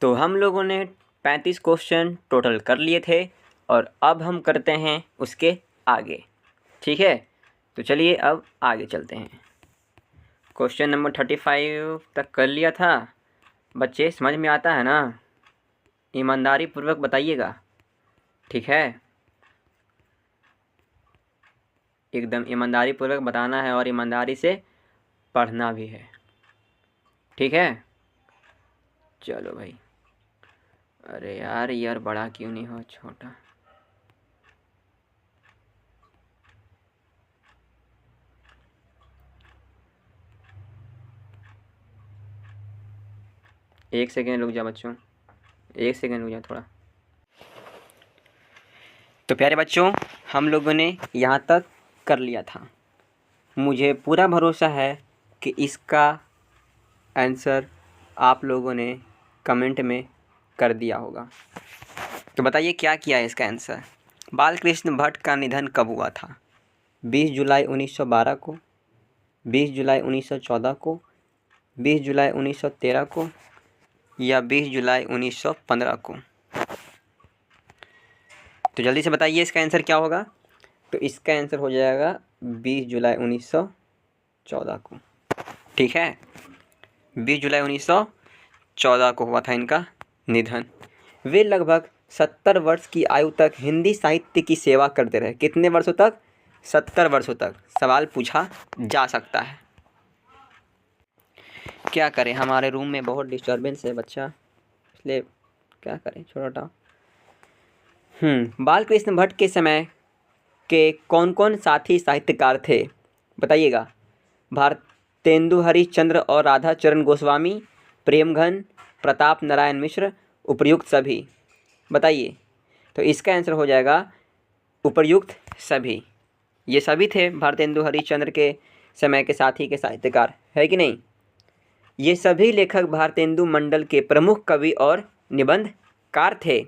तो हम लोगों ने 35 क्वेश्चन टोटल कर लिए थे और अब हम करते हैं उसके आगे। ठीक है, तो चलिए अब आगे चलते हैं। क्वेश्चन नंबर 35 तक कर लिया था। बच्चे समझ में आता है ना? ईमानदारी पूर्वक बताइएगा, ठीक है? एकदम ईमानदारी पूर्वक बताना है और ईमानदारी से पढ़ना भी है, ठीक है? चलो भाई। अरे यार बड़ा क्यों नहीं हो, छोटा। एक सेकेंड रुक जा बच्चों, एक सेकेंड रुक जा थोड़ा। तो प्यारे बच्चों, हम लोगों ने यहाँ तक कर लिया था। मुझे पूरा भरोसा है कि इसका आंसर आप लोगों ने कमेंट में कर दिया होगा। तो बताइए क्या किया है इसका आंसर। बाल कृष्ण भट्ट का निधन कब हुआ था? 20 जुलाई 1912 को, 20 जुलाई 1914 को, 20 जुलाई 1913 को या 20 जुलाई 1915 को? तो जल्दी से बताइए इसका आंसर क्या होगा। तो इसका आंसर हो जाएगा 20 जुलाई 1914 को, ठीक है? 20 जुलाई 1914 को हुआ था इनका निधन। वे लगभग 70 वर्ष की आयु तक हिंदी साहित्य की सेवा करते रहे। कितने वर्षों तक? 70 वर्षों तक सवाल पूछा जा सकता है। क्या करें, हमारे रूम में बहुत डिस्टर्बेंस है बच्चा, इसलिए क्या करें, छोटा। बाल कृष्ण भट्ट के समय के कौन कौन साथी साहित्यकार थे? बताइएगा। भारतेंदु हरिश्चंद्र और राधा चरण गोस्वामी, प्रेमघन, प्रताप नारायण मिश्र, उपर्युक्त सभी? बताइए। तो इसका आंसर हो जाएगा उपर्युक्त सभी। ये सभी थे भारतेंदु हरिश्चंद्र के समय के साथी के साहित्यकार, है कि नहीं? ये सभी लेखक भारतेंदु मंडल के प्रमुख कवि और निबंधकार थे,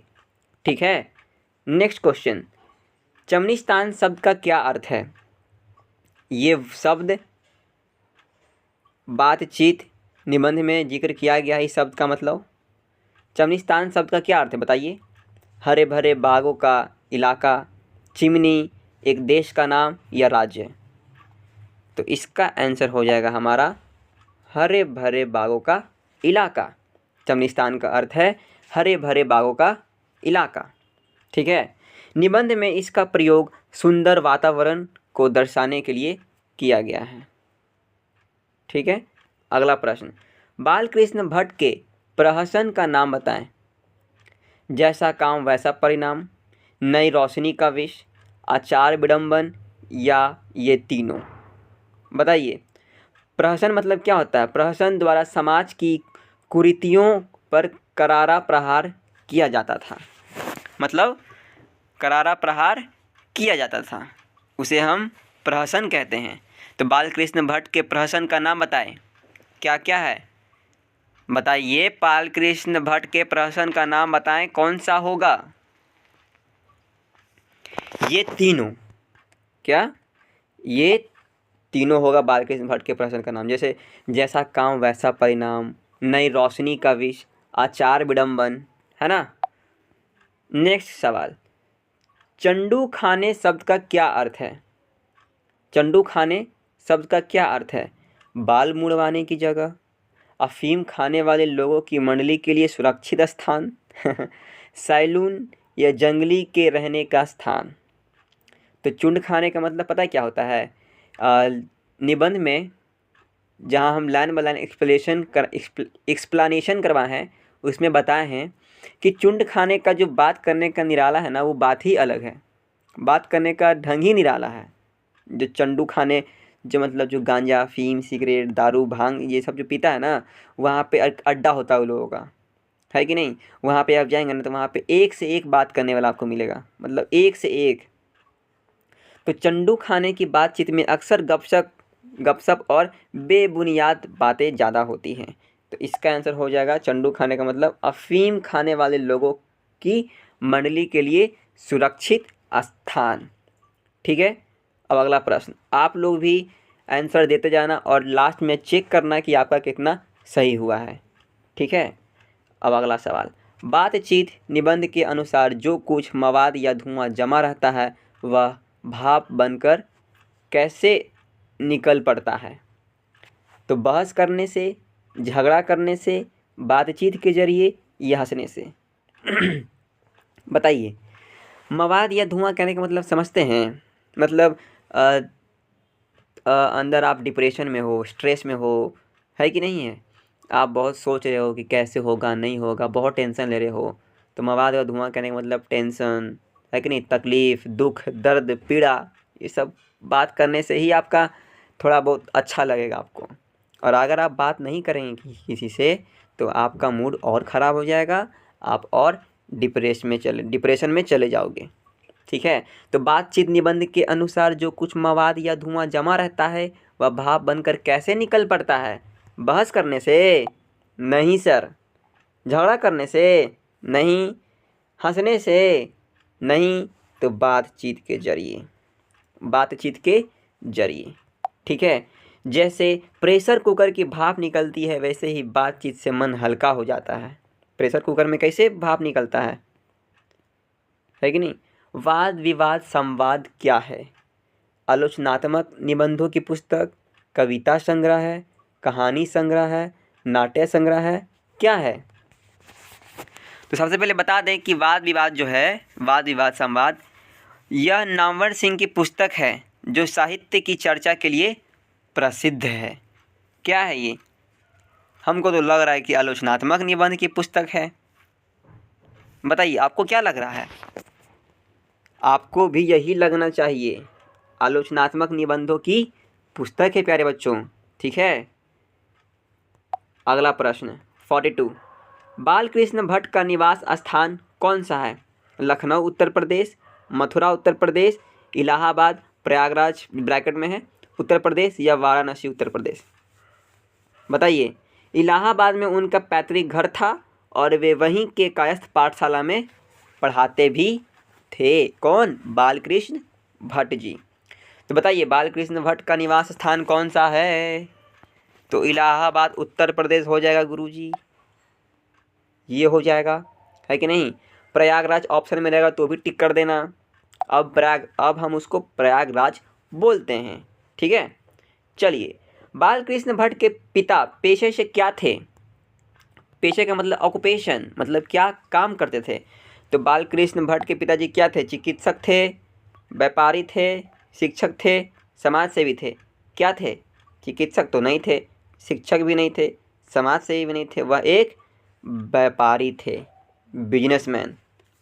ठीक है? नेक्स्ट क्वेश्चन, चमनिस्तान शब्द का क्या अर्थ है? ये शब्द बातचीत निबंध में जिक्र किया गया इस शब्द का मतलब। चमनिस्तान शब्द का क्या अर्थ है बताइए। हरे भरे बागों का इलाका, चिमनी, एक देश का नाम या राज्य? तो इसका आंसर हो जाएगा हमारा हरे भरे बागों का इलाका। चमनिस्तान का अर्थ है हरे भरे बागों का इलाका, ठीक है? निबंध में इसका प्रयोग सुंदर वातावरण को दर्शाने के लिए किया गया है, ठीक है? अगला प्रश्न, बाल कृष्ण भट्ट के प्रहसन का नाम बताएं। जैसा काम वैसा परिणाम, नई रोशनी का विष, आचार विडंबन या ये तीनों? बताइए। प्रहसन मतलब क्या होता है? प्रहसन द्वारा समाज की कुरीतियों पर करारा प्रहार किया जाता था। मतलब करारा प्रहार किया जाता था, उसे हम प्रहसन कहते हैं। तो बाल कृष्ण भट्ट के प्रहसन का नाम बताएं, क्या क्या है? बताइए, बाल कृष्ण भट्ट के प्रहसन का नाम बताएं, कौन सा होगा? ये तीनों। क्या? ये तीनों होगा बाल कृष्ण भट्ट के प्रहसन का नाम। जैसे जैसा काम वैसा परिणाम, नई रोशनी का विष, आचार विडंबन, है ना? नेक्स्ट सवाल, चंडू खाने शब्द का क्या अर्थ है? चंडू खाने शब्द का क्या अर्थ है? बाल मुड़वाने की जगह, अफीम खाने वाले लोगों की मंडली के लिए सुरक्षित स्थान, सैलून या जंगली के रहने का स्थान? तो चुंड खाने का मतलब पता है क्या होता है? निबंध में जहाँ हम लाइन बाय लाइन एक्सप्लेनेशन करवाए हैं, उसमें बताए हैं कि चुंड खाने का जो बात करने का निराला है ना, वो बात ही अलग है, बात करने का ढंग ही निराला है। जो चंडू खाने, जो मतलब जो गांजा, अफीम, सिगरेट, दारू, भांग ये सब जो पीता है ना, वहाँ पे अड्डा होता है उन लोगों का, है कि नहीं? वहाँ पे आप जाएंगे ना तो वहाँ पे एक से एक बात करने वाला आपको मिलेगा, मतलब एक से एक। तो चंडू खाने की बातचीत में अक्सर गपशप और बेबुनियाद बातें ज़्यादा होती हैं। तो इसका आंसर हो जाएगा, चंडू खाने का मतलब अफीम खाने वाले लोगों की मंडली के लिए सुरक्षित स्थान, ठीक है? अब अगला प्रश्न, आप लोग भी आंसर देते जाना और लास्ट में चेक करना कि आपका कितना सही हुआ है, ठीक है? अब अगला सवाल, बातचीत निबंध के अनुसार जो कुछ मवाद या धुआं जमा रहता है वह भाप बनकर कैसे निकल पड़ता है? तो बहस करने से, झगड़ा करने से, बातचीत के जरिए या हंसने से? बताइए। मवाद या धुआं कहने का मतलब समझते हैं? मतलब अंदर आप डिप्रेशन में हो, स्ट्रेस में हो, है कि नहीं है? आप बहुत सोच रहे हो कि कैसे होगा, नहीं होगा, बहुत टेंशन ले रहे हो, तो मवाद और धुआं कहने का मतलब टेंशन, है कि नहीं? तकलीफ़, दुख, दर्द, पीड़ा, ये सब बात करने से ही आपका थोड़ा बहुत अच्छा लगेगा आपको। और अगर आप बात नहीं करेंगे किसी से तो आपका मूड और ख़राब हो जाएगा, आप और डिप्रेशन में चले जाओगे। ठीक है, तो बातचीत निबंध के अनुसार जो कुछ मवाद या धुआं जमा रहता है वह भाप बनकर कैसे निकल पड़ता है? बहस करने से? नहीं सर। झगड़ा करने से? नहीं। हंसने से? नहीं। तो बातचीत के जरिए। ठीक है, जैसे प्रेशर कुकर की भाप निकलती है वैसे ही बातचीत से मन हल्का हो जाता है। प्रेशर कुकर में कैसे भाप निकलता है कि नहीं? वाद विवाद संवाद क्या है? आलोचनात्मक निबंधों की पुस्तक, कविता संग्रह है, कहानी संग्रह है, नाट्य संग्रह है, क्या है? तो सबसे पहले बता दें कि वाद विवाद जो है, वाद विवाद संवाद, यह नामवर सिंह की पुस्तक है जो साहित्य की चर्चा के लिए प्रसिद्ध है। क्या है ये? हमको तो लग रहा है कि आलोचनात्मक निबंध की पुस्तक है। बताइए आपको क्या लग रहा है? आपको भी यही लगना चाहिए, आलोचनात्मक निबंधों की पुस्तक है प्यारे बच्चों। ठीक है, अगला प्रश्न 42, बालकृष्ण भट्ट का निवास स्थान कौन सा है? लखनऊ उत्तर प्रदेश, मथुरा उत्तर प्रदेश, इलाहाबाद प्रयागराज ब्रैकेट में है उत्तर प्रदेश, या वाराणसी उत्तर प्रदेश? बताइए। इलाहाबाद में उनका पैतृक घर था और वे वहीं के कायस्थ पाठशाला में पढ़ाते भी थे। कौन? बालकृष्ण भट्ट जी। तो बताइए बालकृष्ण भट्ट का निवास स्थान कौन सा है? तो इलाहाबाद उत्तर प्रदेश हो जाएगा गुरुजी, ये हो जाएगा, है कि नहीं? प्रयागराज ऑप्शन में रहेगा तो भी टिक कर देना। अब हम उसको प्रयागराज बोलते हैं। ठीक है, चलिए। बालकृष्ण भट्ट के पिता पेशे से क्या थे? पेशे का मतलब ऑक्युपेशन, मतलब क्या काम करते थे? तो बालकृष्ण भट्ट के पिताजी क्या थे? चिकित्सक थे, व्यापारी थे, शिक्षक थे, समाज सेवी थे? क्या थे? चिकित्सक तो नहीं थे, शिक्षक भी नहीं थे, समाज सेवी भी नहीं थे, वह एक व्यापारी थे, बिजनेसमैन।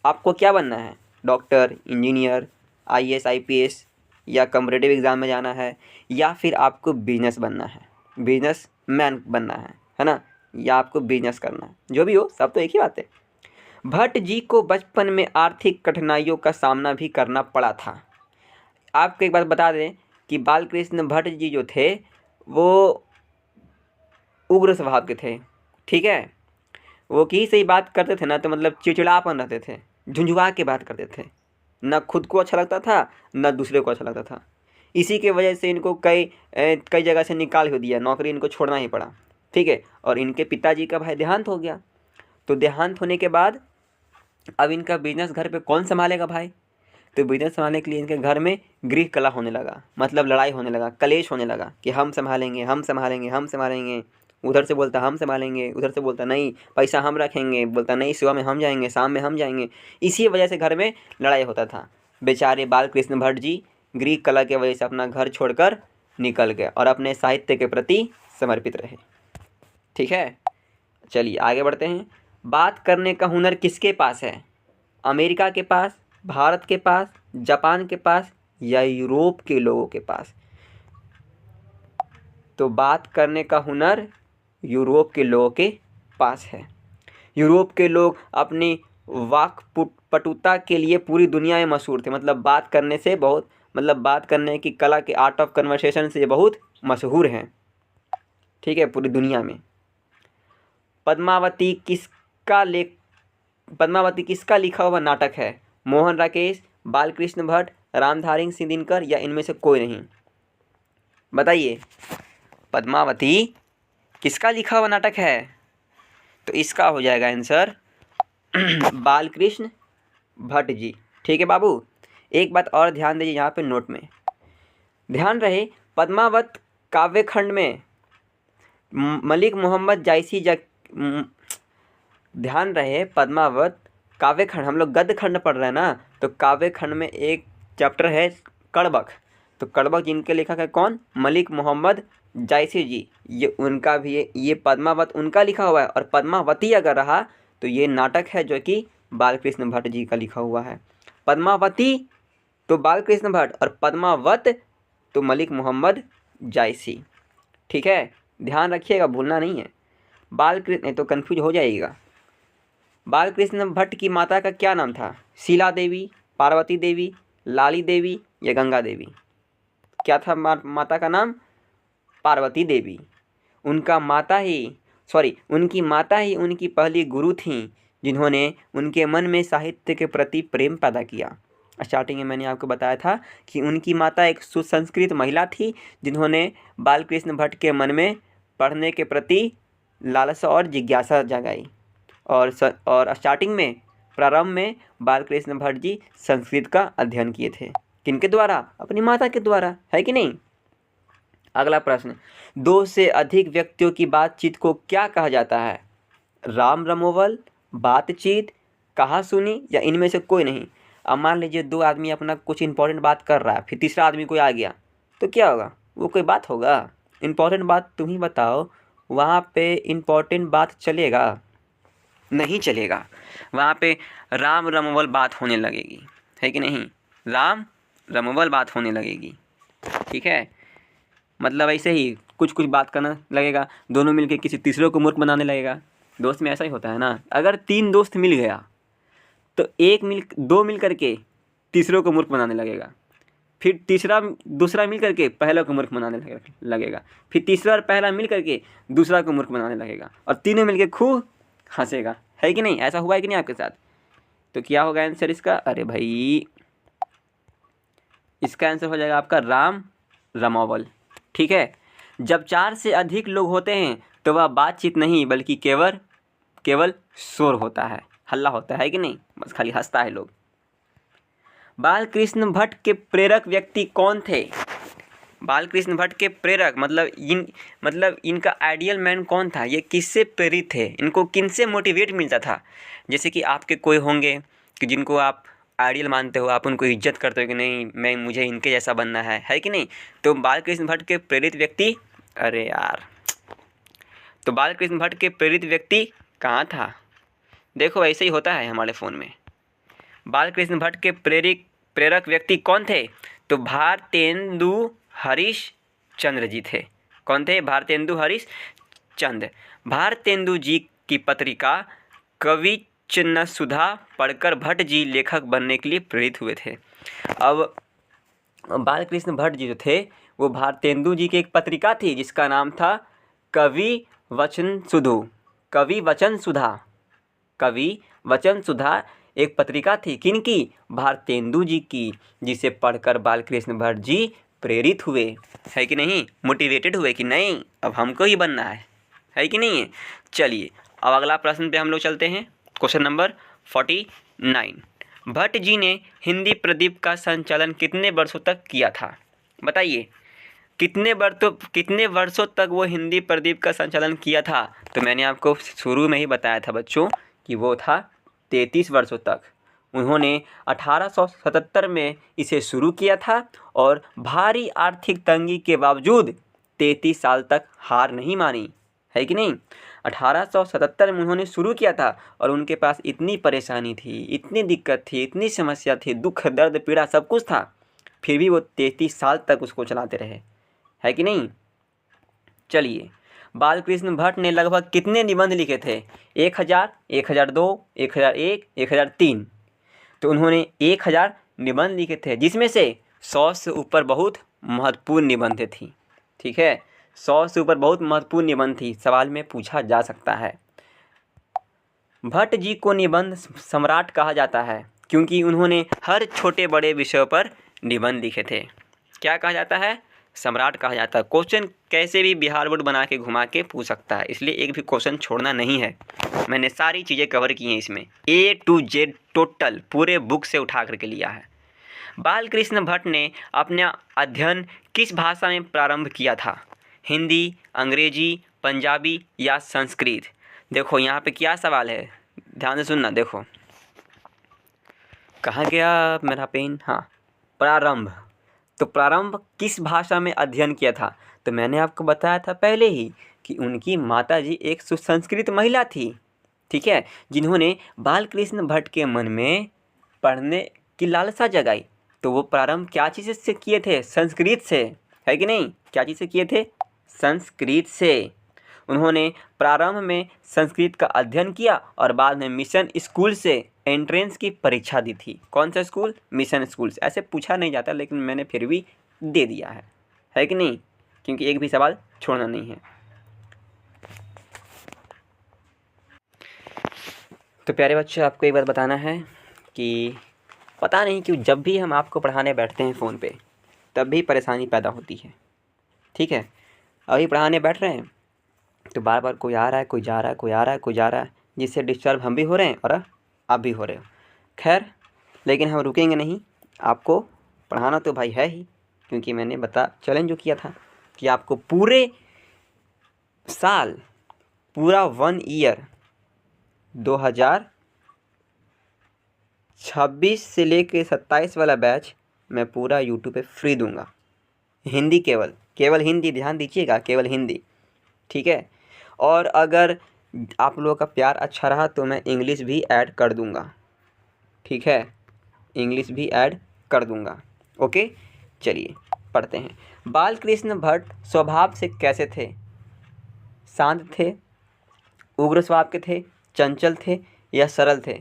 आपको क्या बनना है? डॉक्टर, इंजीनियर, आईएएस, आईपीएस, या कॉम्पिटिटिव एग्ज़ाम में जाना है, या फिर आपको बिजनेस बनना है, बिजनेसमैन बनना है ना, या आपको बिजनेस करना है? जो भी हो, सब तो एक ही बात है। भट्ट जी को बचपन में आर्थिक कठिनाइयों का सामना भी करना पड़ा था। आपको एक बात बता दें कि बालकृष्ण भट्ट जी जो थे वो उग्र स्वभाव के थे। ठीक है, वो की सही बात करते थे ना, तो मतलब चिड़चिड़ापन रहते थे, झुंझुआ के बात करते थे, न खुद को अच्छा लगता था न दूसरे को अच्छा लगता था। इसी के वजह से इनको कई जगह से निकाल भी दिया, नौकरी इनको छोड़ना ही पड़ा। ठीक है, और इनके पिताजी का भाई देहांत हो गया। तो देहांत होने के बाद अब इनका बिजनेस घर पे कौन संभालेगा भाई? तो बिजनेस संभालने के लिए इनके घर में गृह कलह होने लगा, मतलब लड़ाई होने लगा, कलेश होने लगा कि हम संभालेंगे, हम संभालेंगे, हम संभालेंगे। उधर से बोलता हम संभालेंगे, उधर से बोलता नहीं पैसा हम रखेंगे, बोलता नहीं सुबह में हम जाएंगे, शाम में हम जाएंगे। इसी वजह से घर में लड़ाई होता था। बेचारे बालकृष्ण भट्ट जी गृह कलह के वजह से अपना घर छोड़कर निकल गए और अपने साहित्य के प्रति समर्पित रहे। ठीक है, चलिए आगे बढ़ते हैं। बात करने का हुनर किसके पास है? अमेरिका के पास, भारत के पास, जापान के पास, या यूरोप के लोगों के पास? तो बात करने का हुनर यूरोप के लोगों के पास है। यूरोप के लोग अपनी वाक्पटुता के लिए पूरी दुनिया में मशहूर थे, मतलब बात करने से बहुत, मतलब बात करने की कला के आर्ट ऑफ कन्वर्सेशन से ये बहुत मशहूर हैं। ठीक है, पूरी दुनिया में। पद्मावती किसका लिखा हुआ नाटक है? मोहन राकेश, बालकृष्ण भट्ट, रामधारी सिंह दिनकर, या इनमें से कोई नहीं? बताइए, पद्मावती किसका लिखा हुआ नाटक है? तो इसका हो जाएगा आंसर बालकृष्ण भट्ट जी। ठीक है बाबू, एक बात और ध्यान दीजिए यहाँ पे नोट में, ध्यान रहे पद्मावत काव्यखंड में मलिक मोहम्मद जायसी ध्यान रहे पद्मावत काव्यखंड, हम लोग गद्य खंड पढ़ रहे हैं ना, तो काव्यखंड में एक चैप्टर है कड़बक, तो कड़बक जिनके लेखक है कौन, मलिक मोहम्मद जायसी जी, ये उनका भी ये पद्मावत उनका लिखा हुआ है, और पद्मावती अगर रहा तो ये नाटक है जो कि बालकृष्ण भट्ट जी का लिखा हुआ है। पद्मावती तो बालकृष्ण भट्ट और पद्मावत तो मलिक मोहम्मद जायसी। ठीक है, ध्यान रखिएगा, भूलना नहीं है। बालकृष्ण तो कन्फ्यूज हो जाएगा। बालकृष्ण भट्ट की माता का क्या नाम था, शीला देवी, पार्वती देवी, लाली देवी या गंगा देवी? क्या था माता का नाम? पार्वती देवी। उनकी माता ही उनकी पहली गुरु थीं जिन्होंने उनके मन में साहित्य के प्रति प्रेम पैदा किया। स्टार्टिंग में मैंने आपको बताया था कि उनकी माता एक सुसंस्कृत महिला थी जिन्होंने बालकृष्ण भट्ट के मन में पढ़ने के प्रति लालसा और जिज्ञासा जगाई। और स्टार्टिंग में प्रारंभ में बालकृष्ण भट्ट जी संस्कृत का अध्ययन किए थे। किनके द्वारा? अपनी माता के द्वारा, है कि नहीं। अगला प्रश्न, दो से अधिक व्यक्तियों की बातचीत को क्या कहा जाता है? राम रमोवल, बातचीत, कहा सुनी या इनमें से कोई नहीं? अब मान लीजिए दो आदमी अपना कुछ इंपॉर्टेंट बात कर रहा है, फिर तीसरा आदमी कोई आ गया, तो क्या होगा? वो कोई बात होगा? इंपॉर्टेंट बात तुम ही बताओ, वहाँ पे इंपॉर्टेंट बात चलेगा? नहीं चलेगा। वहाँ पे राम रमोवल बात होने लगेगी, है कि नहीं? राम रमोवल बात होने लगेगी। ठीक है, मतलब ऐसे ही कुछ कुछ बात करना लगेगा, दोनों मिलके किसी तीसरे को मूर्ख बनाने लगेगा। दोस्त में ऐसा ही होता है ना, अगर 3 दोस्त मिल गया तो दो मिल करके तीसरों को मूर्ख बनाने लगेगा, फिर दूसरा मिल करके पहला को मूर्ख बनाने लगेगा, फिर तीसरा और पहला मिल करके दूसरा को मूर्ख बनाने लगेगा, और तीनों मिलके खूब हंसेगा, है कि नहीं? ऐसा हुआ है कि नहीं आपके साथ? तो क्या होगा आंसर इसका? अरे भाई, इसका आंसर हो जाएगा आपका राम रमोवल। ठीक है, जब 4 से अधिक लोग होते हैं तो वह बातचीत नहीं बल्कि केवल शोर होता है, हल्ला होता है कि नहीं? बस खाली हंसता है लोग। बालकृष्ण भट्ट के प्रेरक व्यक्ति कौन थे? बालकृष्ण भट्ट के प्रेरक मतलब इनका आइडियल मैन कौन था? ये किससे प्रेरित थे? इनको किनसे मोटिवेट मिलता था? जैसे कि आपके कोई होंगे कि जिनको आप आइडियल मानते हो, आप उनको इज्जत करते हो कि नहीं मुझे इनके जैसा बनना है कि नहीं? तो बालकृष्ण भट्ट के प्रेरित व्यक्ति, अरे यार, तो बालकृष्ण भट्ट के प्रेरित व्यक्ति कहाँ था? देखो ऐसे ही होता है हमारे फ़ोन में। बालकृष्ण भट्ट के प्रेरक व्यक्ति कौन थे? तो भारतेंदु हरीश चंद्र जी थे। कौन थे? भारतेंदु हरीश चंद्र। भारतेंदु जी की पत्रिका कविचन्न सुधा पढ़कर भट्ट जी लेखक बनने के लिए प्रेरित हुए थे। अब बालकृष्ण भट्ट जी जो थे वो भारतेंदु जी की एक पत्रिका थी जिसका नाम था कवि वचन सुधा एक पत्रिका थी। किनकी? भारतेंदु जी की, जिसे पढ़कर बालकृष्ण भट्ट जी प्रेरित हुए, है कि नहीं? मोटिवेटेड हुए कि नहीं अब हमको ही बनना है कि नहीं है? चलिए अब अगला प्रश्न पे हम लोग चलते हैं। Question number 49। भट्ट जी ने हिंदी प्रदीप का संचालन कितने वर्षों तक किया था? बताइए, कितने वर्षों तक वो हिंदी प्रदीप का संचालन किया था? तो मैंने आपको शुरू में ही बताया था बच्चों कि वो था 33 वर्षों तक। उन्होंने 1877 में इसे शुरू किया था और भारी आर्थिक तंगी के बावजूद 33 साल तक हार नहीं मानी, है कि नहीं? 1877 में उन्होंने शुरू किया था और उनके पास इतनी परेशानी थी, इतनी दिक्कत थी, इतनी समस्या थी, दुख दर्द पीड़ा सब कुछ था, फिर भी वो 33 साल तक उसको चलाते रहे, है कि नहीं? चलिए, बालकृष्ण भट्ट ने लगभग कितने निबंध लिखे थे? 1000, 1002, 1001, 1003। तो उन्होंने 1000 निबंध लिखे थे, जिसमें से 100 से ऊपर बहुत महत्वपूर्ण निबंध थी। ठीक है, 100 से ऊपर बहुत महत्वपूर्ण निबंध थी, सवाल में पूछा जा सकता है। भट्ट जी को निबंध सम्राट कहा जाता है क्योंकि उन्होंने हर छोटे बड़े विषयों पर निबंध लिखे थे। क्या कहा जाता है? सम्राट कहा जाता है। क्वेश्चन कैसे भी बिहार बोर्ड बना के घुमा के पूछ सकता है, इसलिए एक भी क्वेश्चन छोड़ना नहीं है। मैंने सारी चीज़ें कवर की हैं इसमें, A to Z टोटल पूरे बुक से उठा करके लिया है। बालकृष्ण भट्ट ने अपना अध्ययन किस भाषा में प्रारंभ किया था? हिंदी, अंग्रेजी, पंजाबी या संस्कृत? देखो यहाँ पे क्या सवाल है, ध्यान से सुनना। देखो कहाँ गया मेरा पेन, हाँ, प्रारंभ। तो प्रारंभ किस भाषा में अध्ययन किया था? तो मैंने आपको बताया था पहले ही कि उनकी माताजी एक सुसंस्कृत महिला थी, ठीक है, जिन्होंने बालकृष्ण भट्ट के मन में पढ़ने की लालसा जगाई। तो वो प्रारंभ क्या चीज़ से किए थे? संस्कृत से, है कि नहीं? क्या चीज़ से किए थे? संस्कृत से। उन्होंने प्रारंभ में संस्कृत का अध्ययन किया और बाद में मिशन स्कूल से एंट्रेंस की परीक्षा दी थी। कौन सा स्कूल? मिशन स्कूल से। ऐसे पूछा नहीं जाता, लेकिन मैंने फिर भी दे दिया है कि नहीं? क्योंकि एक भी सवाल छोड़ना नहीं है। तो प्यारे बच्चों, आपको एक बात बताना है कि पता नहीं क्यों जब भी हम आपको पढ़ाने बैठते हैं फ़ोन पे, तब भी परेशानी पैदा होती है, ठीक है। अभी पढ़ाने बैठ रहे हैं तो बार बार कोई आ रहा है, कोई जा रहा है, कोई आ रहा है, कोई जा रहा है, जिससे डिस्टर्ब हम भी हो रहे हैं और आप भी हो रहे हो। खैर, लेकिन हम रुकेंगे नहीं, आपको पढ़ाना तो भाई है ही, क्योंकि मैंने चैलेंज जो किया था कि आपको पूरे साल, पूरा 1 ईयर 2026 से लेके 27 वाला बैच मैं पूरा यूट्यूब पे फ्री दूंगा। हिंदी, केवल हिंदी, ध्यान दीजिएगा, केवल हिंदी, ठीक है। और अगर आप लोगों का प्यार अच्छा रहा तो मैं इंग्लिश भी ऐड कर दूंगा, ठीक है, इंग्लिश भी ऐड कर दूंगा। ओके, चलिए पढ़ते हैं। बालकृष्ण भट्ट स्वभाव से कैसे थे? शांत थे, उग्र स्वभाव के थे, चंचल थे या सरल थे?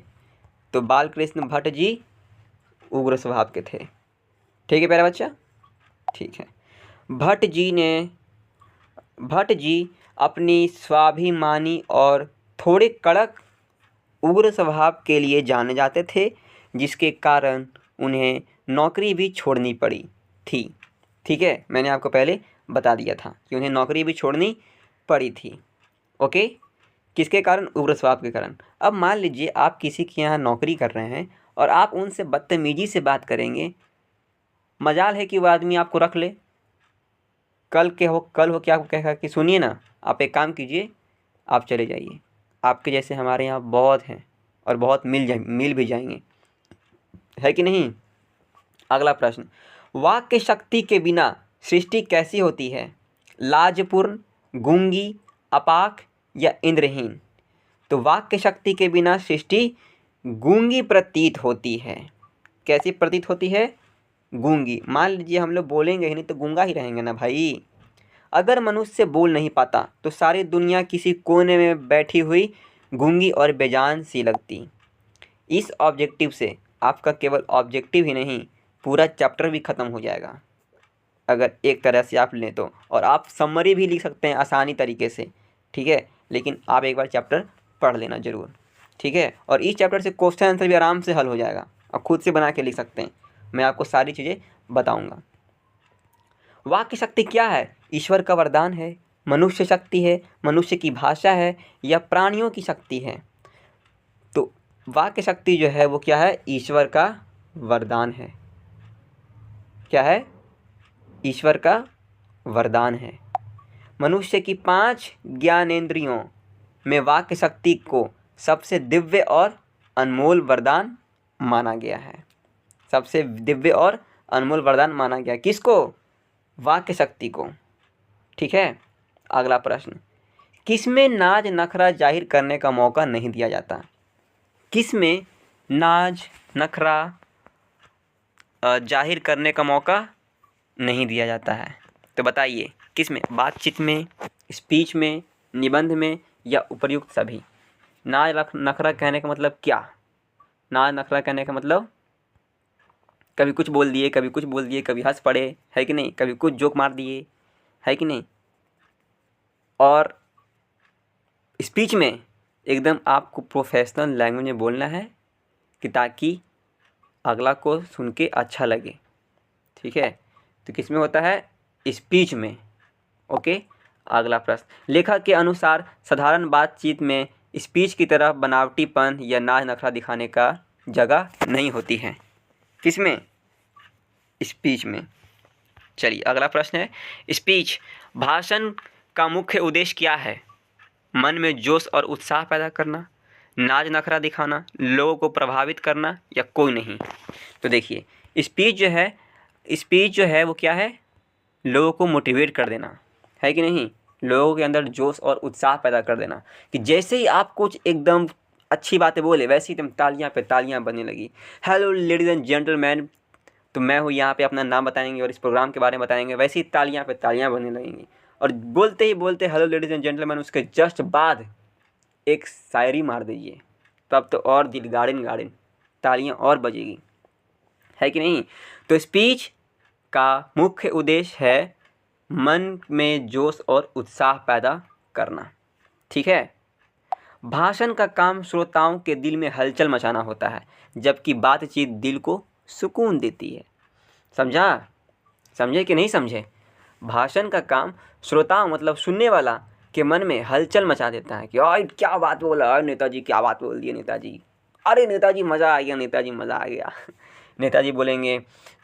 तो बालकृष्ण भट्ट जी उग्र स्वभाव के थे, ठीक है प्यारा बच्चा, ठीक है। भट्ट जी अपनी स्वाभिमानी और थोड़े कड़क उग्र स्वभाव के लिए जाने जाते थे, जिसके कारण उन्हें नौकरी भी छोड़नी पड़ी थी, ठीक है। मैंने आपको पहले बता दिया था कि उन्हें नौकरी भी छोड़नी पड़ी थी। ओके, किसके कारण? उग्र स्वभाव के कारण। अब मान लीजिए आप किसी के यहाँ नौकरी कर रहे हैं और आप उनसे बदतमीजी से बात करेंगे, मजाल है कि वो आदमी आपको रख ले। कल हो क्या आपको कहेगा कि सुनिए ना, आप एक काम कीजिए, आप चले जाइए, आपके जैसे हमारे यहाँ बहुत हैं और बहुत मिल भी जाएंगे, है कि नहीं? अगला प्रश्न, वाक्य शक्ति के बिना सृष्टि कैसी होती है? लाजपूर्ण, गूंगी, अपाक या इंद्रहीन? तो वाक्य शक्ति के बिना सृष्टि गूंगी प्रतीत होती है। कैसी प्रतीत होती है? गूंगी। मान लीजिए हम लोग बोलेंगे ही नहीं तो गूंगा ही रहेंगे ना भाई। अगर मनुष्य बोल नहीं पाता तो सारी दुनिया किसी कोने में बैठी हुई गूंगी और बेजान सी लगती। इस ऑब्जेक्टिव से आपका केवल ऑब्जेक्टिव ही नहीं, पूरा चैप्टर भी ख़त्म हो जाएगा अगर एक तरह से आप लें तो। और आप समरी भी लिख सकते हैं आसानी तरीके से, ठीक है, लेकिन आप एक बार चैप्टर पढ़ लेना ज़रूर, ठीक है। और इस चैप्टर से क्वेश्चन आंसर भी आराम से हल हो जाएगा, आप खुद से बना के लिख सकते हैं, मैं आपको सारी चीज़ें बताऊंगा। वाक्य शक्ति क्या है? ईश्वर का वरदान है, मनुष्य शक्ति है, मनुष्य की भाषा है या प्राणियों की शक्ति है? तो वाक्य शक्ति जो है वो क्या है? ईश्वर का वरदान है। क्या है? ईश्वर का वरदान है। मनुष्य की 5 ज्ञानेंद्रियों में वाक्य शक्ति को सबसे दिव्य और अनमोल वरदान माना गया है। सबसे दिव्य और अनमोल वरदान माना गया किसको? वाक्य शक्ति को, ठीक है। अगला प्रश्न, किसमें नाज नखरा जाहिर करने का मौका नहीं दिया जाता? किसमें नाज नखरा जाहिर करने का मौका नहीं दिया जाता है? तो बताइए किसमें? बातचीत में, स्पीच में, निबंध में या उपर्युक्त सभी? नाज नखरा कहने का मतलब क्या? नाज नखरा कहने का मतलब कभी कुछ बोल दिए, कभी कुछ बोल दिए, कभी हंस पड़े, है कि नहीं, कभी कुछ जोक मार दिए, है कि नहीं। और स्पीच में एकदम आपको प्रोफेशनल लैंग्वेज में बोलना है कि ताकि अगला को सुन के अच्छा लगे, ठीक है। तो किस में होता है? स्पीच में। ओके, अगला प्रश्न, लेखक के अनुसार साधारण बातचीत में स्पीच की तरह बनावटीपन या नाज नखरा दिखाने का जगह नहीं होती है। किसमें? स्पीच में। चलिए अगला प्रश्न है, स्पीच भाषण का मुख्य उद्देश्य क्या है? मन में जोश और उत्साह पैदा करना, नाज नखरा दिखाना, लोगों को प्रभावित करना या कोई नहीं? तो देखिए, स्पीच जो है वो क्या है? लोगों को मोटिवेट कर देना, है कि नहीं? लोगों के अंदर जोश और उत्साह पैदा कर देना कि जैसे ही आप कुछ एकदम अच्छी बातें बोले वैसे ही एकदम तालियां पे तालियां बनने लगी। हेलो लेडीज एंड जेंटलमैन, तो मैं हूँ यहाँ पे, अपना नाम बताएंगे और इस प्रोग्राम के बारे में बताएंगे, वैसे ही तालियां पे तालियां बनने लगेंगी। और बोलते ही बोलते हेलो लेडीज एंड जेंटलमैन, उसके जस्ट बाद एक शायरी मार दीजिए, तब तो और दिल गार्डन गार्डन तालियां और बजेगी, है कि नहीं? तो स्पीच का मुख्य उद्देश्य है मन में जोश और उत्साह पैदा करना। ठीक है। भाषण का काम श्रोताओं के दिल में हलचल मचाना होता है, जबकि बातचीत दिल को सुकून देती है। समझा? समझे कि नहीं समझे? भाषण का काम श्रोताओं मतलब सुनने वाला के मन में हलचल मचा देता है कि अरे क्या बात बोला, अरे नेताजी क्या बात बोल दिए नेताजी, अरे नेताजी मज़ा आ गया, नेताजी मज़ा आ गया। नेताजी बोलेंगे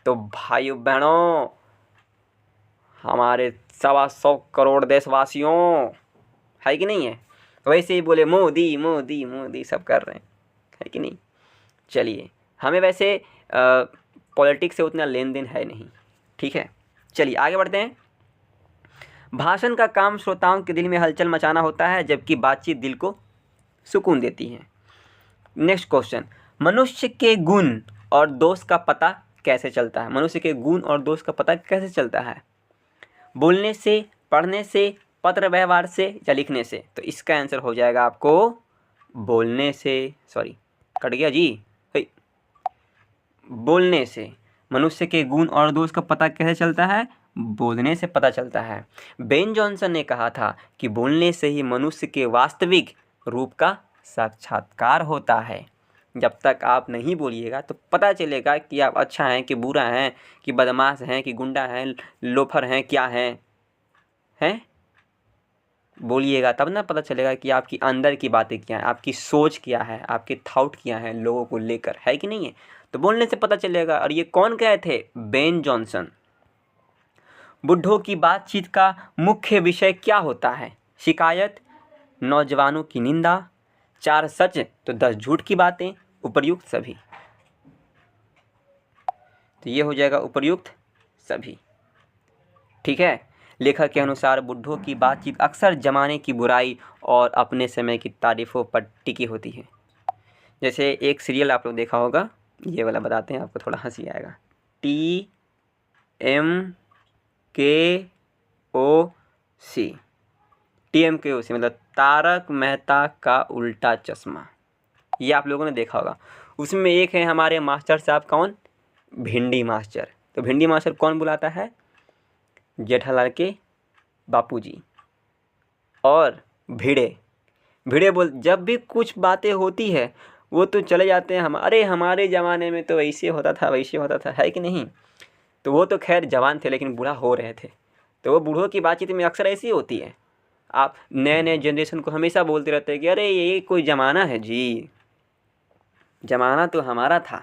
तो भाइयों बहनों, हमारे 125 करोड़ देशवासियों, है कि नहीं है? वैसे ही बोले मोदी मोदी मोदी, सब कर रहे हैं, है कि नहीं? चलिए, हमें वैसे पॉलिटिक्स से उतना लेन देन है नहीं। ठीक है, चलिए आगे बढ़ते हैं। भाषण का काम श्रोताओं के दिल में हलचल मचाना होता है, जबकि बातचीत दिल को सुकून देती है। नेक्स्ट क्वेश्चन, मनुष्य के गुण और दोष का पता कैसे चलता है? मनुष्य के गुण और दोष का पता कैसे चलता है? बोलने से, पढ़ने से, पत्र व्यवहार से या लिखने से? तो इसका आंसर हो जाएगा आपको बोलने से, सॉरी कट गया जी, बोलने से। मनुष्य के गुण और दोष का पता कैसे चलता है? बोलने से पता चलता है। बेन जॉनसन ने कहा था कि बोलने से ही मनुष्य के वास्तविक रूप का साक्षात्कार होता है। जब तक आप नहीं बोलिएगा तो पता चलेगा कि आप अच्छा हैं कि बुरा हैं, कि बदमाश हैं कि गुंडा हैं, लोफर हैं, क्या हैं? बोलिएगा तब ना पता चलेगा कि आपकी अंदर की बातें क्या हैं, आपकी सोच क्या है, आपके थॉट क्या हैं लोगों को लेकर, है कि नहीं है? तो बोलने से पता चलेगा। और ये कौन कहे थे? Ben Jonson. बुढ़ों की बातचीत का मुख्य विषय क्या होता है? शिकायत, नौजवानों की निंदा, 4 सच तो 10 झूठ की बातें, उपर्युक्त सभी। तो ये हो जाएगा उपर्युक्त सभी। ठीक है। लेखक के अनुसार बुढ़ों की बातचीत अक्सर जमाने की बुराई और अपने समय की तारीफों पर टिकी होती है। जैसे एक सीरियल आप लोग देखा होगा, ये वाला बताते हैं, आपको थोड़ा हंसी आएगा। TMKOC मतलब तारक मेहता का उल्टा चश्मा। ये आप लोगों ने देखा होगा। उसमें एक है हमारे मास्टर साहब, कौन? भिंडी मास्टर। तो भिंडी मास्टर कौन बुलाता है? जेठालाल के बापूजी। और भिड़े बोल, जब भी कुछ बातें होती है वो तो चले जाते हैं अरे हमारे ज़माने में तो वैसे होता था, वैसे होता था, है कि नहीं? तो वो तो खैर जवान थे लेकिन बूढ़ा हो रहे थे। तो वो बूढ़ों की बातचीत में अक्सर ऐसी होती है। आप नए जनरेशन को हमेशा बोलते रहते हैं कि अरे ये कोई ज़माना है जी, ज़माना तो हमारा था,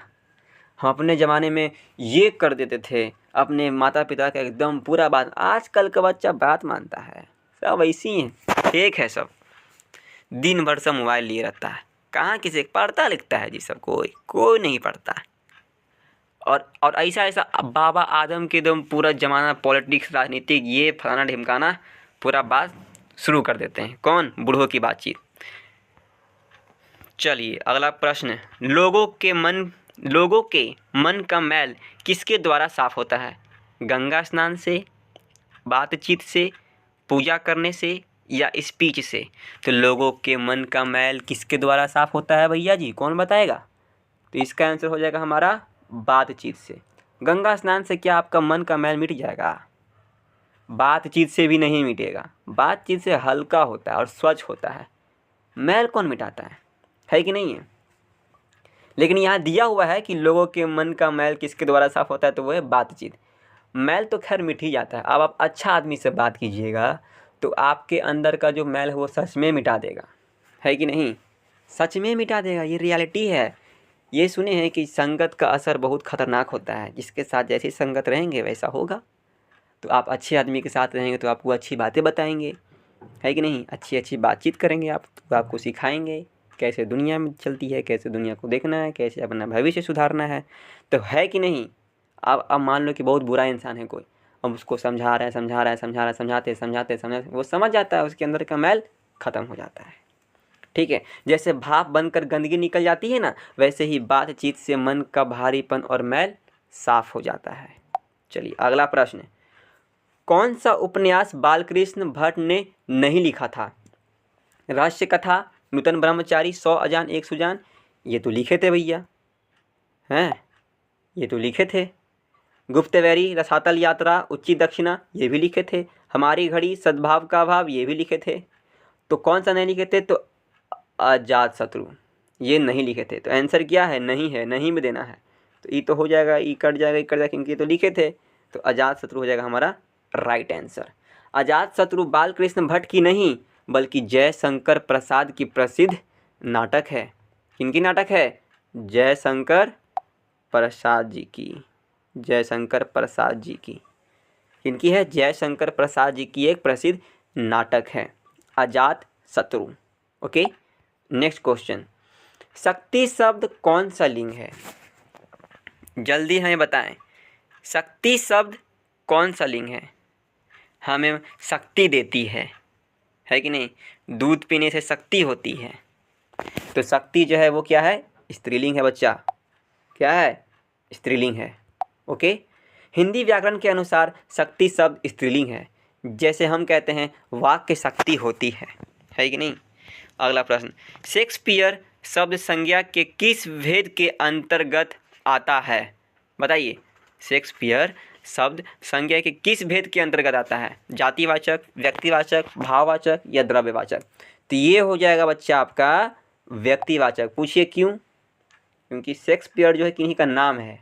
हम अपने ज़माने में ये कर देते थे, अपने माता पिता का एकदम पूरा बात। आजकल का बच्चा बात मानता है, सब ऐसी हैं, फेक है सब, दिन भर सब मोबाइल लिए रहता है, कहाँ किसी पढ़ता लिखता है जी? सब कोई नहीं पढ़ता। और ऐसा बाबा आदम के एकदम पूरा ज़माना पॉलिटिक्स, राजनीतिक, ये फलाना ढिमकाना पूरा बात शुरू कर देते हैं। कौन? बूढ़ों की बातचीत। चलिए अगला प्रश्न, लोगों के मन का मैल किसके द्वारा साफ होता है? गंगा स्नान से, बातचीत से, पूजा करने से या स्पीच से? तो लोगों के मन का मैल किसके द्वारा साफ होता है भैया जी, कौन बताएगा? तो इसका आंसर हो जाएगा हमारा बातचीत से। गंगा स्नान से क्या आपका मन का मैल मिट जाएगा? बातचीत से भी नहीं मिटेगा। बातचीत से हल्का होता है और स्वच्छ होता है। मैल कौन मिटाता है कि नहीं है? लेकिन यहाँ दिया हुआ है कि लोगों के मन का मैल किसके द्वारा साफ होता है, तो वो है बातचीत। मैल तो खैर मिट ही जाता है। अब आप अच्छा आदमी से बात कीजिएगा तो आपके अंदर का जो मैल है वो सच में मिटा देगा, है कि नहीं? सच में मिटा देगा, ये रियलिटी है। ये सुने हैं कि संगत का असर बहुत खतरनाक होता है, जिसके साथ जैसी संगत रहेंगे वैसा होगा। तो आप अच्छे आदमी के साथ रहेंगे तो आपको अच्छी बातें बताएंगे, है कि नहीं? अच्छी अच्छी बातचीत करेंगे आप, तो आपको सिखाएंगे कैसे दुनिया में चलती है, कैसे दुनिया को देखना है, कैसे अपना भविष्य सुधारना है, तो है कि नहीं? अब मान लो कि बहुत बुरा इंसान है कोई, अब उसको समझाते वो समझ जाता है, उसके अंदर का मैल ख़त्म हो जाता है। ठीक है, जैसे भाप बनकर गंदगी निकल जाती है ना, वैसे ही बातचीत से मन का भारीपन और मैल साफ हो जाता है। चलिए अगला प्रश्न, कौन सा उपन्यास बालकृष्ण भट्ट ने नहीं लिखा था? रहस्य कथा, नूतन ब्रह्मचारी, 100 अजान एक सुजान, ये तो लिखे थे भैया, हैं? ये तो लिखे थे। गुप्तवैरी, रसातल यात्रा, उच्ची दक्षिणा, ये भी लिखे थे। हमारी घड़ी, सद्भाव का अभाव, ये भी लिखे थे। तो कौन सा नहीं लिखे थे? तो अजात शत्रु, ये नहीं लिखे थे। तो आंसर क्या है? नहीं है, नहीं में देना है। तो ई तो हो जाएगा, ई कट जाएगा, क्योंकि ये तो लिखे थे। तो अजात शत्रु हो जाएगा हमारा राइट आंसर। अजात शत्रु बालकृष्ण भट्ट की नहीं बल्कि जयशंकर प्रसाद की प्रसिद्ध नाटक है। किनकी नाटक है? जयशंकर प्रसाद जी की। जयशंकर प्रसाद जी की किनकी है? जयशंकर प्रसाद जी की एक प्रसिद्ध नाटक है अजात शत्रु। ओके, नेक्स्ट क्वेश्चन, शक्ति शब्द कौन सा लिंग है? जल्दी हमें बताएं, शक्ति शब्द कौन सा लिंग है? हमें शक्ति देती है कि नहीं? दूध पीने से शक्ति होती है, तो शक्ति जो है वो क्या है? स्त्रीलिंग है बच्चा। क्या है? स्त्रीलिंग है। ओके, हिंदी व्याकरण के अनुसार शक्ति शब्द स्त्रीलिंग है, जैसे हम कहते हैं वाक्य शक्ति होती है कि नहीं? अगला प्रश्न, शेक्सपियर शब्द संज्ञा के किस भेद के अंतर्गत आता है? बताइए, शेक्सपियर शब्द संज्ञा के किस भेद के अंतर्गत आता है? जातिवाचक, व्यक्तिवाचक, भाववाचक या द्रव्यवाचक? तो ये हो जाएगा बच्चा आपका व्यक्तिवाचक। पूछिए क्यों? क्योंकि शेक्सपियर जो है किन्हीं का नाम है,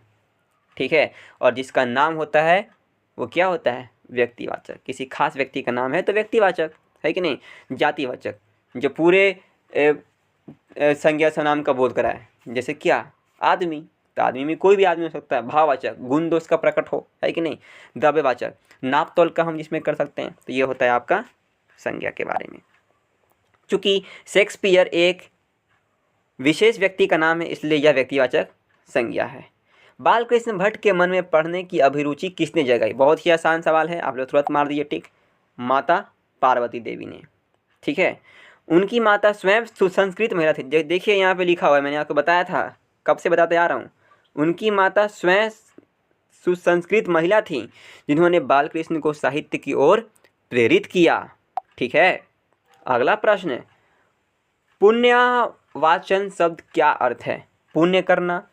ठीक है, और जिसका नाम होता है वो क्या होता है? व्यक्तिवाचक। किसी खास व्यक्ति का नाम है तो व्यक्तिवाचक, है कि नहीं? जातिवाचक, जो पूरे संज्ञा सर्वनाम का बोध कराए, जैसे क्या? आदमी, तो आदमी में कोई भी आदमी हो सकता है। भाववाचक, गुण दोष का प्रकट हो, है कि नहीं? द्रव्यवाचक, नाप तोल का हम जिसमें कर सकते हैं। तो ये होता है आपका संज्ञा के बारे में। चूँकि शेक्सपियर एक विशेष व्यक्ति का नाम है, इसलिए यह व्यक्तिवाचक संज्ञा है। बालकृष्ण भट्ट के मन में पढ़ने की अभिरुचि किसने जगाई? बहुत ही आसान सवाल है, आप लोग तुरंत मार दीजिए टिक। माता पार्वती देवी ने, ठीक है। उनकी माता स्वयं सुसंस्कृत महिला थी। देखिए यहाँ पे लिखा हुआ है, मैंने आपको बताया था, कब से बताते आ रहा हूँ। उनकी माता स्वयं सुसंस्कृत महिला थी, जिन्होंने बालकृष्ण को साहित्य की ओर प्रेरित किया, ठीक है। अगला प्रश्न, पुण्यवाचन शब्द क्या अर्थ है? पुण्य करना,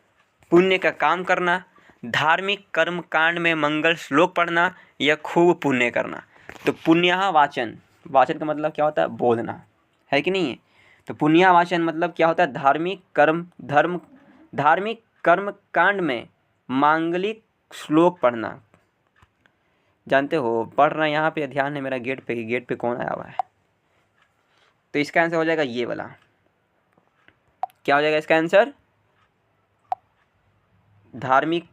पुण्य का काम करना, धार्मिक कर्म कांड में मंगल श्लोक पढ़ना या खूब पुण्य करना। तो पुण्यवाचन, वाचन का मतलब क्या होता है? बोलना, है कि नहीं है? तो पुण्यवाचन मतलब क्या होता है? धार्मिक कर्म कांड में मांगलिक श्लोक पढ़ना। जानते हो, पढ़ रहा यहाँ पे, ध्यान है मेरा गेट पे, गेट पे कौन आया हुआ है। तो इसका आंसर हो जाएगा ये वाला। क्या हो जाएगा इसका आंसर? धार्मिक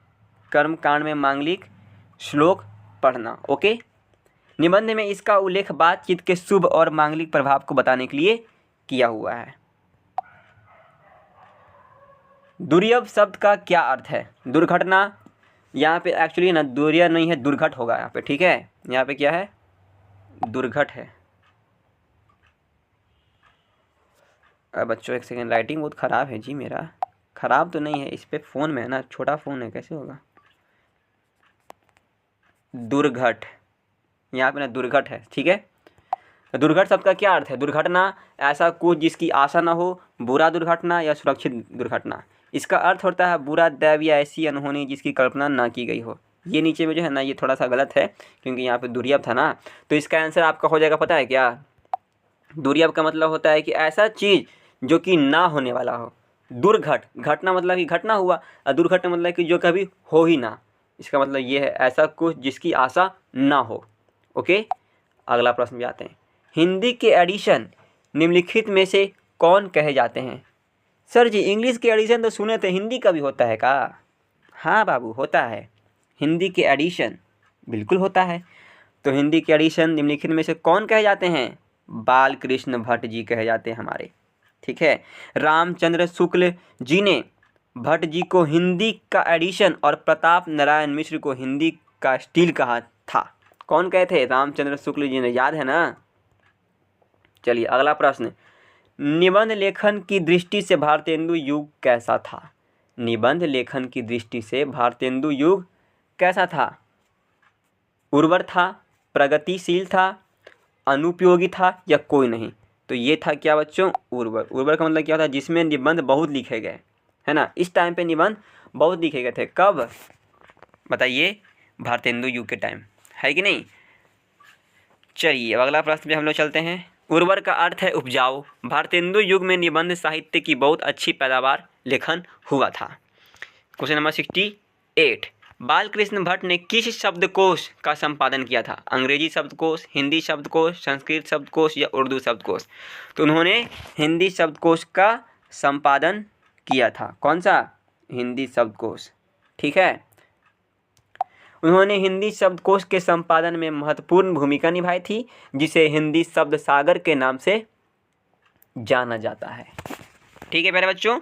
कर्म कांड में मांगलिक श्लोक पढ़ना। ओके, निबंध में इसका उल्लेख बातचीत के शुभ और मांगलिक प्रभाव को बताने के लिए किया हुआ है। दुर्यव शब्द का क्या अर्थ है? दुर्घटना। यहाँ पे एक्चुअली ना दुर्यव नहीं है, दुर्घट होगा यहाँ पे, ठीक है। यहाँ पे क्या है? दुर्घट है। अब बच्चों एक सेकेंड, राइटिंग बहुत ख़राब है जी मेरा। ख़राब तो नहीं है, इस पे फ़ोन में है ना, छोटा फ़ोन है, कैसे होगा? दुर्घट, यहाँ पे ना दुर्घट है, ठीक है। दुर्घट शब्द का क्या अर्थ है? दुर्घटना, ऐसा कुछ जिसकी आशा ना हो, बुरा दुर्घटना या सुरक्षित दुर्घटना। इसका अर्थ होता है बुरा दैव या ऐसी अनहोनी जिसकी कल्पना ना की गई हो। ये नीचे में जो है ना, ये थोड़ा सा गलत है, क्योंकि यहाँ पे दुर्यव था ना। तो इसका आंसर आपका हो जाएगा, पता है क्या? दुर्यव का मतलब होता है कि ऐसा चीज़ जो कि ना होने वाला हो। दुर्घट, घटना मतलब कि घटना हुआ, और दुर्घटना मतलब कि जो कभी हो ही ना। इसका मतलब ये है ऐसा कुछ जिसकी आशा ना हो। ओके, अगला प्रश्न भी आते हैं। हिंदी के एडिशन निम्नलिखित में से कौन कहे जाते हैं? सर जी इंग्लिश के एडिशन तो सुने थे, हिंदी का भी होता है का? हाँ बाबू होता है, हिंदी के एडिशन बिल्कुल होता है। तो हिंदी के एडिशन निम्नलिखित में से कौन कहे जाते हैं? बालकृष्ण भट्ट जी कहे जाते हैं हमारे। ठीक है, रामचंद्र शुक्ल जी ने भट्ट जी को हिंदी का एडिशन और प्रताप नारायण मिश्र को हिंदी का स्टील कहा था। कौन कहे थे? रामचंद्र शुक्ल जी ने, याद है ना? चलिए अगला प्रश्न। निबंध लेखन की दृष्टि से भारतेंदु युग कैसा था? निबंध लेखन की दृष्टि से भारतेंदु युग कैसा था? उर्वर था, प्रगतिशील था, अनुपयोगी था या कोई नहीं? तो ये था क्या बच्चों? उर्वर। उर्वर का मतलब क्या होता है? जिसमें निबंध बहुत लिखे गए, है ना? इस टाइम पे निबंध बहुत लिखे गए थे। कब बताइए? भारतेंदु युग के टाइम, है कि नहीं? चलिए अगला प्रश्न पे हम लोग चलते हैं। उर्वर का अर्थ है उपजाऊ। भारतेंदु युग में निबंध साहित्य की बहुत अच्छी पैदावार लेखन हुआ था। Question number 68। बालकृष्ण भट्ट ने किस शब्दकोश का संपादन किया था? अंग्रेजी शब्दकोश, हिंदी शब्दकोश, संस्कृत शब्दकोश या उर्दू शब्दकोश? तो उन्होंने हिंदी शब्दकोश का संपादन किया था। कौन सा? हिंदी शब्दकोश। ठीक है, उन्होंने हिंदी शब्दकोश के संपादन में महत्वपूर्ण भूमिका निभाई थी, जिसे हिंदी शब्द सागर के नाम से जाना जाता है। ठीक है प्यारे बच्चों,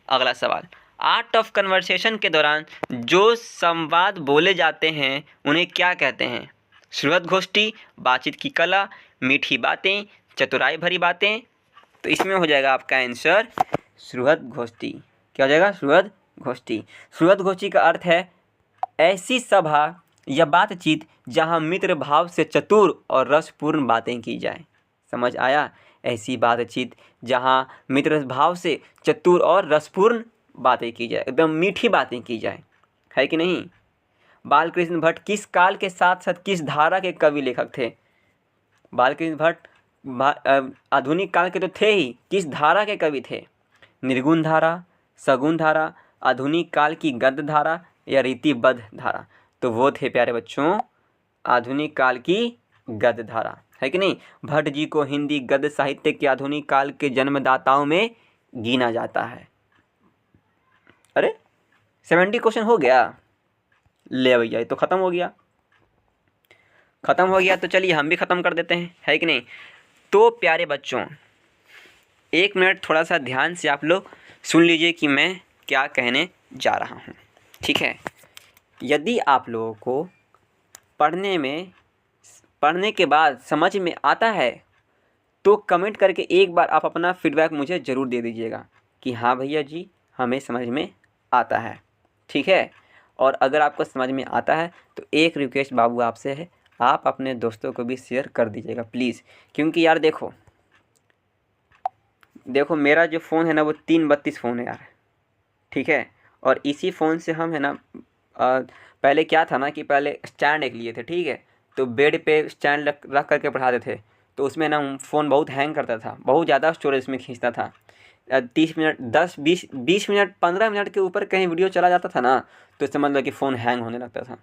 अगला सवाल। आर्ट ऑफ कन्वर्सेशन के दौरान जो संवाद बोले जाते हैं उन्हें क्या कहते हैं? सुहृद गोष्ठी, बातचीत की कला, मीठी बातें, चतुराई भरी बातें? तो इसमें हो जाएगा आपका आंसर सुहृद गोष्ठी। क्या हो जाएगा? सुहृद गोष्ठी। सुहृद गोष्ठी का अर्थ है ऐसी सभा या बातचीत जहां मित्र भाव से चतुर और रसपूर्ण बातें की जाए। समझ आया? ऐसी बातचीत जहां मित्र भाव से चतुर और रसपूर्ण बातें की जाए, एकदम मीठी बातें की जाए, है कि नहीं? बालकृष्ण भट्ट किस काल के साथ साथ किस धारा के कवि लेखक थे? बालकृष्ण भट्ट आधुनिक काल के तो थे ही, किस धारा के कवि थे? निर्गुण धारा, सगुण धारा, आधुनिक काल की गद्य धारा या रीतिबद्ध धारा? तो वो थे प्यारे बच्चों आधुनिक काल की गद्य धारा, है कि नहीं? भट्ट जी को हिंदी गद्य साहित्य के आधुनिक काल के जन्मदाताओं में गिना जाता है। अरे 70 क्वेश्चन हो गया? ले भैया ये तो खत्म हो गया। खत्म हो गया तो चलिए हम भी खत्म कर देते हैं, है कि नहीं? तो प्यारे बच्चों 1 मिनट थोड़ा सा ध्यान से आप लोग सुन लीजिए कि मैं क्या कहने जा रहा हूँ। ठीक है, यदि आप लोगों को पढ़ने के बाद समझ में आता है तो कमेंट करके एक बार आप अपना फीडबैक मुझे ज़रूर दे दीजिएगा कि हाँ भैया जी हमें समझ में आता है। ठीक है, और अगर आपको समझ में आता है तो एक रिक्वेस्ट बाबू आपसे है, आप अपने दोस्तों को भी शेयर कर दीजिएगा प्लीज़। क्योंकि यार देखो मेरा जो फ़ोन है ना वो 332 फ़ोन है यार। ठीक है, और इसी फ़ोन से हम है ना पहले क्या था ना कि पहले स्टैंड एक लिए थे। ठीक है, तो बेड पे स्टैंड रख करके पढ़ाते थे, तो उसमें ना फ़ोन बहुत हैंग करता था, बहुत ज़्यादा स्टोरेज में खींचता था। 30 मिनट 20 मिनट 15 मिनट के ऊपर कहीं वीडियो चला जाता था ना तो समझ लो कि फ़ोन हैंग होने लगता था।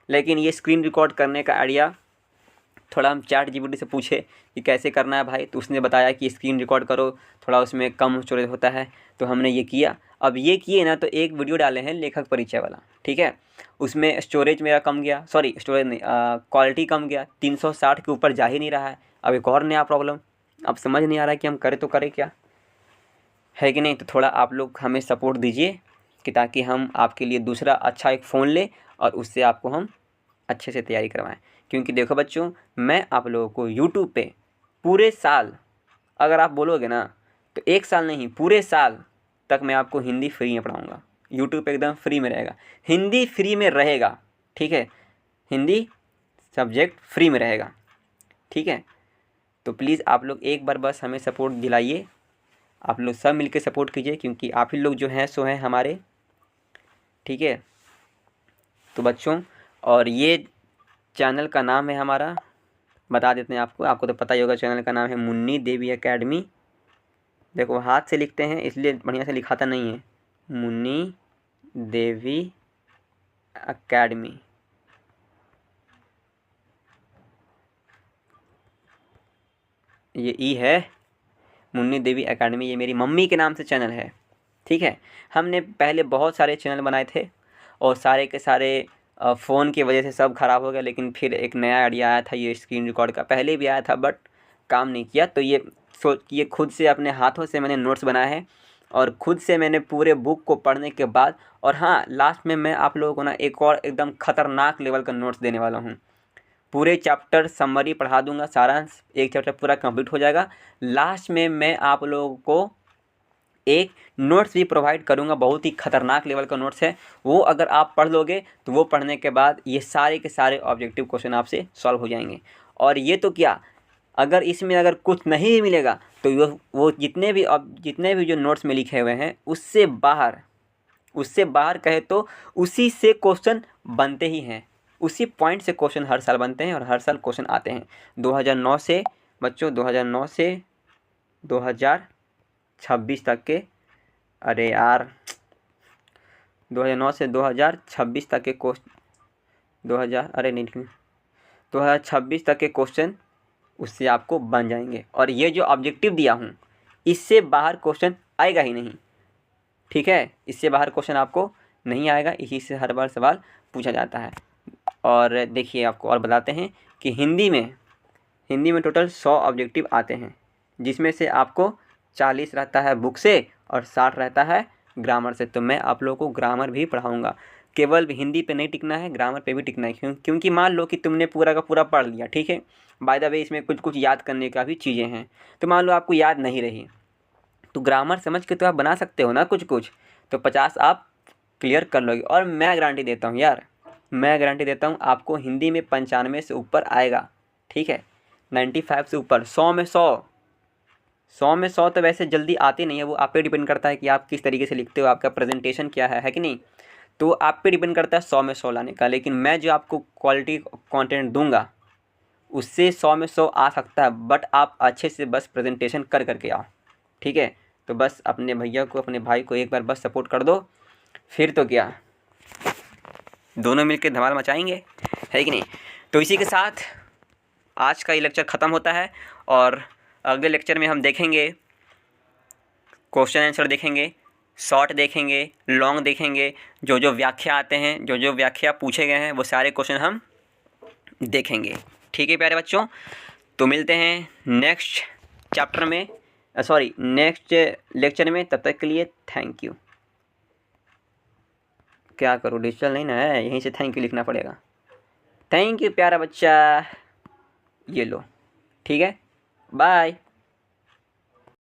लेकिन ये स्क्रीन रिकॉर्ड करने का आइडिया थोड़ा हम ChatGPT से पूछे कि कैसे करना है भाई, तो उसने बताया कि स्क्रीन रिकॉर्ड करो, थोड़ा उसमें कम स्टोरेज होता है, तो हमने ये किया। अब ये किए ना तो एक वीडियो डाले हैं लेखक परिचय वाला। ठीक है, उसमें स्टोरेज मेरा कम गया, सॉरी स्टोरेज नहीं, क्वालिटी कम गया, 360 के ऊपर जा ही नहीं रहा है। अब एक और नया प्रॉब्लम, अब समझ नहीं आ रहा है कि हम करें तो करें क्या, है कि नहीं? तो थोड़ा आप लोग हमें सपोर्ट दीजिए कि ताकि हम आपके लिए दूसरा अच्छा एक फ़ोन लें और उससे आपको हम अच्छे से तैयारी करवाएं। क्योंकि देखो बच्चों मैं आप लोगों को यूट्यूब पे पूरे साल अगर आप बोलोगे ना तो 1 साल नहीं पूरे साल तक मैं आपको हिंदी फ्री में पढ़ाऊँगा। यूट्यूब पे एकदम फ्री में रहेगा, हिंदी फ्री में रहेगा। ठीक है, हिंदी सब्जेक्ट फ्री में रहेगा। ठीक है, तो प्लीज़ आप लोग एक बार बस हमें सपोर्ट दिलाइए, आप लोग सब मिलके सपोर्ट कीजिए क्योंकि आप ही लोग जो हैं सो हैं हमारे। ठीक है, तो बच्चों और ये चैनल का नाम है हमारा, बता देते हैं आपको तो पता ही होगा, चैनल का नाम है मुन्नी देवी एकेडमी। देखो हाथ से लिखते हैं इसलिए बढ़िया से लिखाता नहीं है, मुन्नी देवी एकेडमी, ये ई है मुन्नी देवी एकेडमी, ये मेरी मम्मी के नाम से चैनल है। ठीक है, हमने पहले बहुत सारे चैनल बनाए थे और सारे के सारे फ़ोन की वजह से सब ख़राब हो गया, लेकिन फिर एक नया आइडिया आया था ये स्क्रीन रिकॉर्ड का, पहले भी आया था बट काम नहीं किया। तो ये खुद से अपने हाथों से मैंने नोट्स बनाया है और खुद से मैंने पूरे बुक को पढ़ने के बाद, और हाँ, लास्ट में मैं आप लोगों को ना एक और एकदम ख़तरनाक लेवल का नोट्स देने वाला हूँ। पूरे चैप्टर समरी पढ़ा दूंगा, सारांश, एक चैप्टर पूरा कंप्लीट हो जाएगा। लास्ट में मैं आप लोगों को एक नोट्स भी प्रोवाइड करूंगा, बहुत ही खतरनाक लेवल का नोट्स है वो। अगर आप पढ़ लोगे तो वो पढ़ने के बाद ये सारे के सारे ऑब्जेक्टिव क्वेश्चन आपसे सॉल्व हो जाएंगे। और ये तो क्या, अगर इसमें अगर कुछ नहीं भी मिलेगा तो वो जितने भी जो नोट्स में लिखे हुए हैं उससे बाहर कहे तो उसी से क्वेश्चन बनते ही हैं, उसी पॉइंट से क्वेश्चन हर साल बनते हैं और हर साल क्वेश्चन आते हैं। 2009 से बच्चों, 2009 से 2026 तक के, अरे यार 2009 से 2026 तक के क्वेश्चन, 2026 तक के क्वेश्चन उससे आपको बन जाएंगे। और ये जो ऑब्जेक्टिव दिया हूँ इससे बाहर क्वेश्चन आएगा ही नहीं। ठीक है, इससे बाहर क्वेश्चन आपको नहीं आएगा, इसी से हर बार सवाल पूछा जाता है। और देखिए आपको और बताते हैं कि हिंदी में टोटल 100 ऑब्जेक्टिव आते हैं, जिसमें से आपको 40 रहता है बुक से और 60 रहता है ग्रामर से। तो मैं आप लोगों को ग्रामर भी पढ़ाऊँगा, केवल हिंदी पे नहीं टिकना है, ग्रामर पे भी टिकना है। क्योंकि मान लो कि तुमने पूरा का पूरा पढ़ लिया, ठीक है, बाय द वे इसमें कुछ याद करने का भी चीज़ें हैं, तो मान लो आपको याद नहीं रही तो ग्रामर समझ के तो आप बना सकते हो ना कुछ, तो 50 आप क्लियर कर लोगे। और मैं गारंटी देता हूँ यार, मैं गारंटी देता हूँ आपको हिंदी में 95 से ऊपर आएगा। ठीक है, 95 से ऊपर, 100 में 100 तो वैसे जल्दी आते नहीं है, वो आप पे डिपेंड करता है कि आप किस तरीके से लिखते हो, आपका प्रेजेंटेशन क्या है कि नहीं, तो आप पे डिपेंड करता है 100 में 100 लाने का। लेकिन मैं जो आपको क्वालिटी कंटेंट दूंगा उससे 100 में 100 आ सकता है, बट आप अच्छे से बस प्रेजेंटेशन कर करके आओ। ठीक है, तो बस अपने भैया को, अपने भाई को एक बार बस सपोर्ट कर दो, फिर तो क्या, दोनों मिलकर धमाल मचाएंगे, है कि नहीं। तो इसी के साथ आज का ये लेक्चर ख़त्म होता है और अगले लेक्चर में हम देखेंगे क्वेश्चन आंसर, देखेंगे शॉर्ट, देखेंगे लॉन्ग, देखेंगे जो जो व्याख्या आते हैं, जो जो व्याख्या पूछे गए हैं वो सारे क्वेश्चन हम देखेंगे। ठीक है प्यारे बच्चों, तो मिलते हैं नेक्स्ट चैप्टर में, नेक्स्ट लेक्चर में। तब तक के लिए थैंक यू। क्या करूँ, डिजिटल नहीं ना है, यहीं से थैंक यू लिखना पड़ेगा। थैंक यू प्यारा बच्चा, ये लो, ठीक है, बाय।